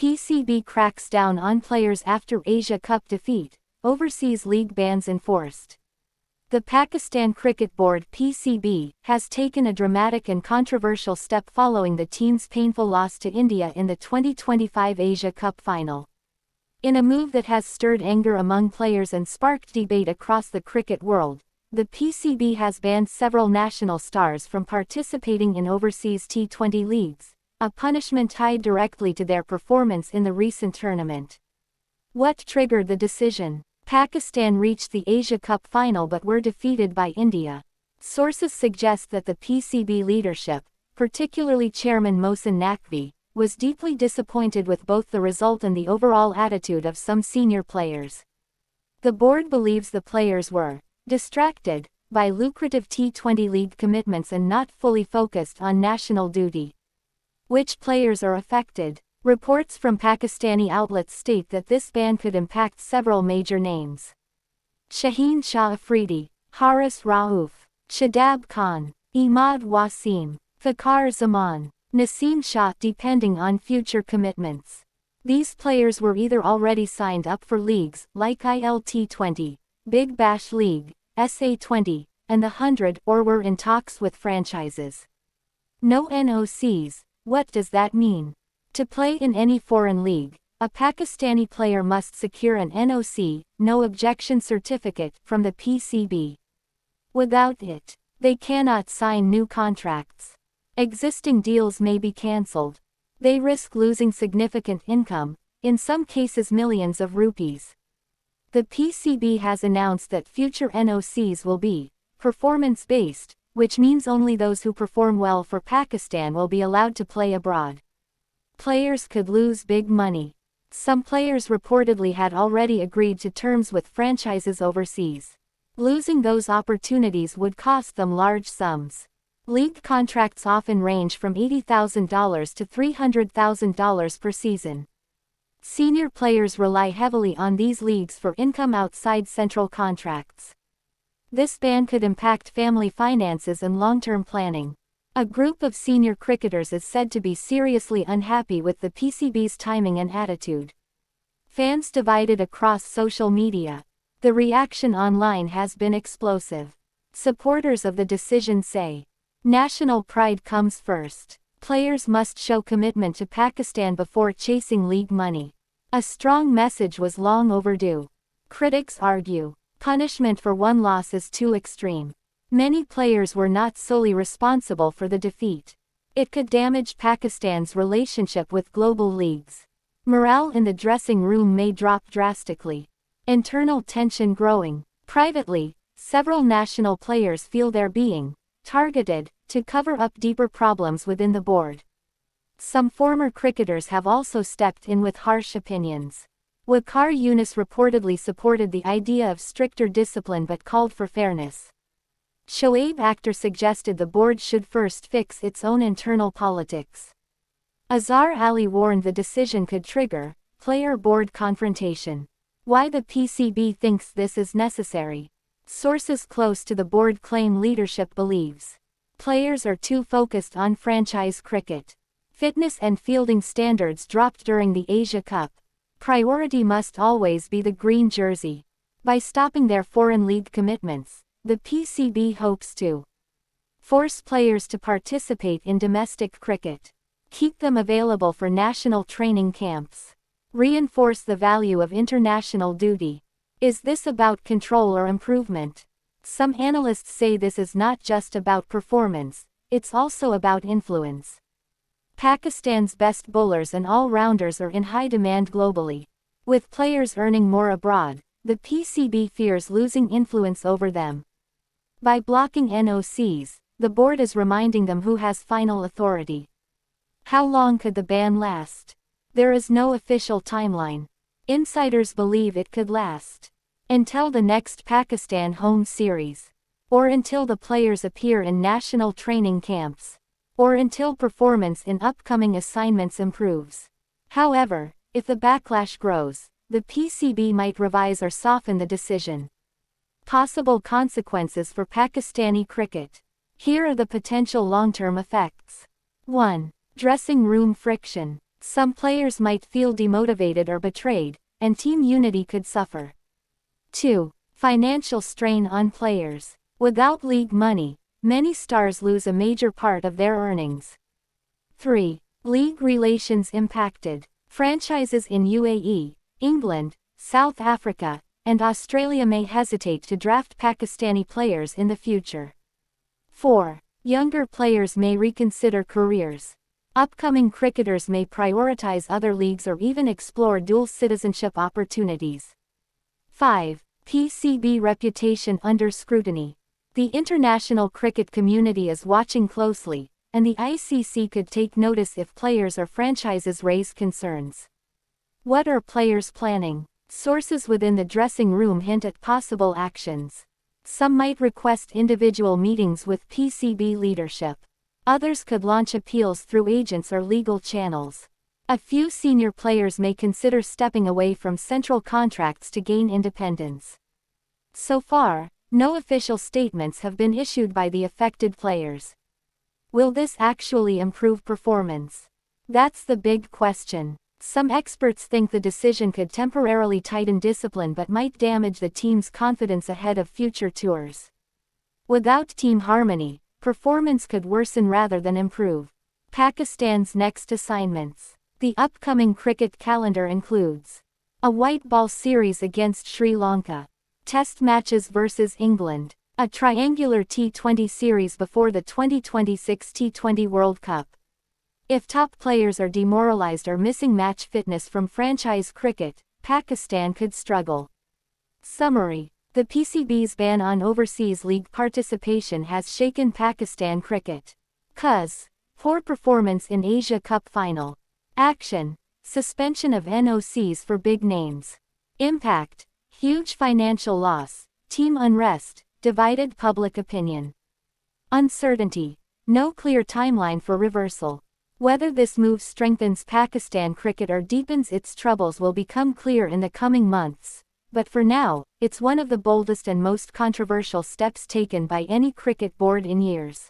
PCB cracks down on players after Asia Cup defeat, overseas league bans enforced. The Pakistan Cricket Board (PCB) has taken a dramatic and controversial step following the team's painful loss to India in the 2025 Asia Cup final. In a move that has stirred anger among players and sparked debate across the cricket world, the PCB has banned several national stars from participating in overseas T20 leagues, a punishment tied directly to their performance in the recent tournament. What triggered the decision? Pakistan reached the Asia Cup final but were defeated by India. Sources suggest that the PCB leadership, particularly Chairman Mohsin Naqvi, was deeply disappointed with both the result and the overall attitude of some senior players. The board believes the players were distracted by lucrative T20 league commitments and not fully focused on national duty. Which players are affected? Reports from Pakistani outlets state that this ban could impact several major names. Shaheen Shah Afridi, Haris Rauf, Shadab Khan, Imad Wasim, Fakhar Zaman, Naseem Shah, depending on future commitments. These players were either already signed up for leagues like ILT20, Big Bash League, SA20, and the 100, or were in talks with franchises. No NOCs. What does that mean? To play in any foreign league, a Pakistani player must secure an NOC, No Objection Certificate, from the PCB. Without it, they cannot sign new contracts. Existing deals may be cancelled. They risk losing significant income, in some cases millions of rupees. The PCB has announced that future NOCs will be performance-based, which means only those who perform well for Pakistan will be allowed to play abroad. Players could lose big money. Some players reportedly had already agreed to terms with franchises overseas. Losing those opportunities would cost them large sums. League contracts often range from $80,000 to $300,000 per season. Senior players rely heavily on these leagues for income outside central contracts. This ban could impact family finances and long-term planning. A group of senior cricketers is said to be seriously unhappy with the PCB's timing and attitude. Fans divided across social media. The reaction online has been explosive. Supporters of the decision say, "National pride comes first. Players must show commitment to Pakistan before chasing league money." A strong message was long overdue. Critics argue, punishment for one loss is too extreme. Many players were not solely responsible for the defeat. It could damage Pakistan's relationship with global leagues. Morale in the dressing room may drop drastically. Internal tension growing. Privately, several national players feel they're being targeted to cover up deeper problems within the board. Some former cricketers have also stepped in with harsh opinions. Waqar Younis reportedly supported the idea of stricter discipline but called for fairness. Shoaib Akhtar suggested the board should first fix its own internal politics. Azhar Ali warned the decision could trigger player-board confrontation. Why the PCB thinks this is necessary? Sources close to the board claim leadership believes players are too focused on franchise cricket. Fitness and fielding standards dropped during the Asia Cup. Priority must always be the green jersey. By stopping their foreign league commitments, the PCB hopes to force players to participate in domestic cricket, keep them available for national training camps, reinforce the value of international duty. Is this about control or improvement? Some analysts say this is not just about performance, it's also about influence. Pakistan's best bowlers and all-rounders are in high demand globally. With players earning more abroad, the PCB fears losing influence over them. By blocking NOCs, the board is reminding them who has final authority. How long could the ban last? There is no official timeline. Insiders believe it could last until the next Pakistan home series, or until the players appear in national training camps, or until performance in upcoming assignments improves. However, if the backlash grows, the PCB might revise or soften the decision. Possible consequences for Pakistani cricket. Here are the potential long-term effects. 1. Dressing room friction. Some players might feel demotivated or betrayed, and team unity could suffer. 2. Financial strain on players. Without league money, many stars lose a major part of their earnings. 3. League relations impacted. Franchises in UAE, England, South Africa, and Australia may hesitate to draft Pakistani players in the future. 4. Younger players may reconsider careers. Upcoming cricketers may prioritize other leagues or even explore dual citizenship opportunities. 5. PCB reputation under scrutiny. The international cricket community is watching closely, and the ICC could take notice if players or franchises raise concerns. What are players planning? Sources within the dressing room hint at possible actions. Some might request individual meetings with PCB leadership. Others could launch appeals through agents or legal channels. A few senior players may consider stepping away from central contracts to gain independence. So far, no official statements have been issued by the affected players. Will this actually improve performance? That's the big question. Some experts think the decision could temporarily tighten discipline but might damage the team's confidence ahead of future tours. Without team harmony, performance could worsen rather than improve. Pakistan's next assignments. The upcoming cricket calendar includes a white ball series against Sri Lanka, test matches versus England, a triangular T20 series before the 2026 T20 World Cup. If top players are demoralized or missing match fitness from franchise cricket, Pakistan could struggle. Summary: the PCB's ban on overseas league participation has shaken Pakistan cricket. Cause: poor performance in Asia Cup final. Action: suspension of NOCs for big names. Impact: huge financial loss, team unrest, divided public opinion. Uncertainty: no clear timeline for reversal. Whether this move strengthens Pakistan cricket or deepens its troubles will become clear in the coming months, but for now, it's one of the boldest and most controversial steps taken by any cricket board in years.